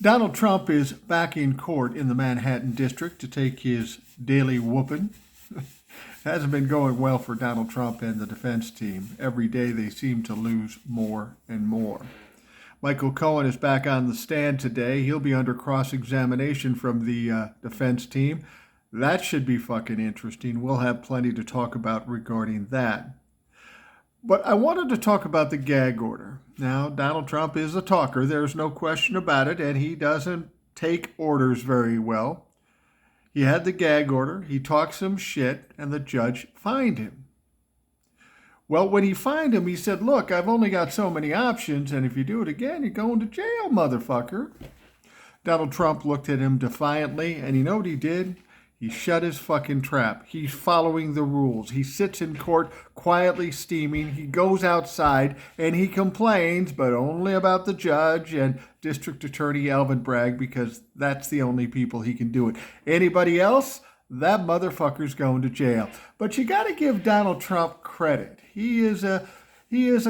Donald Trump is back in court in the Manhattan District to take his daily whooping. Hasn't been going well for Donald Trump and the defense team. Every day they seem to lose more and more. Michael Cohen is back on the stand today. He'll be under cross-examination from the defense team. That should be fucking interesting. We'll have plenty to talk about regarding that. But I wanted to talk about the gag order. Now, Donald Trump is a talker. There's no question about it, and he doesn't take orders very well. He had the gag order, he talked some shit, and the judge fined him. Well, when he fined him, he said, look, I've only got so many options, and if you do it again, you're going to jail, motherfucker. Donald Trump looked at him defiantly, and you know what he did? He shut his fucking trap. He's following the rules. He sits in court quietly steaming. He goes outside and he complains, but only about the judge and District Attorney Alvin Bragg, because that's the only people he can do it. Anybody else? That motherfucker's going to jail. But you got to give Donald Trump credit. He is a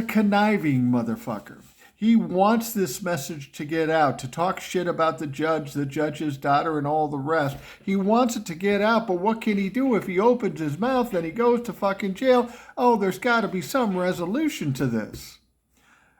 conniving motherfucker. He wants this message to get out, to talk shit about the judge, the judge's daughter, and all the rest. He wants it to get out, but what can he do if he opens his mouth, then he goes to fucking jail? Oh, there's got to be some resolution to this.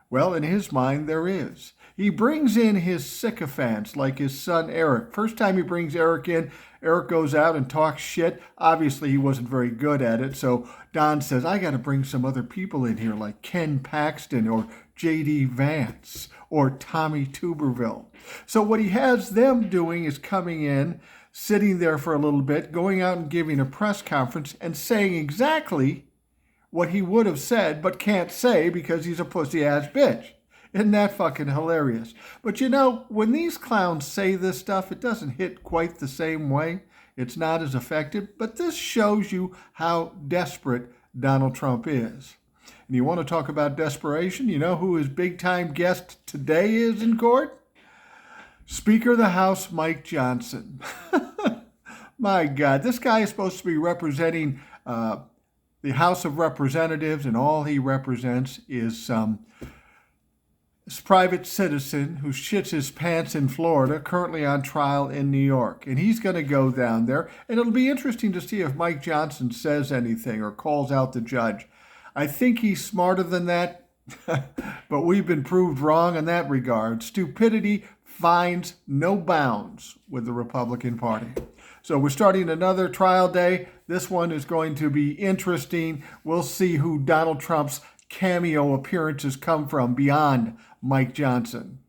Well, in his mind, there is. He brings in his sycophants, like his son Eric. First time he brings Eric in, Eric goes out and talks shit. Obviously, he wasn't very good at it, so Don says, I got to bring some other people in here, like Ken Paxton or J.D. Vance or Tommy Tuberville. So what he has them doing is coming in, sitting there for a little bit, going out and giving a press conference and saying exactly what he would have said but can't say because he's a pussy-ass bitch. Isn't that fucking hilarious? But you know, when these clowns say this stuff, it doesn't hit quite the same way. It's not as effective, but this shows you how desperate Donald Trump is. And you want to talk about desperation? You know who his big-time guest today is in court? Speaker of the House, Mike Johnson. My God, this guy is supposed to be representing the House of Representatives, and all he represents is some private citizen who shits his pants in Florida, currently on trial in New York. And he's going to go down there, and it'll be interesting to see if Mike Johnson says anything or calls out the judge. I think he's smarter than that, but we've been proved wrong in that regard. Stupidity finds no bounds with the Republican Party. So we're starting another trial day. This one is going to be interesting. We'll see who Donald Trump's cameo appearances come from beyond Mike Johnson.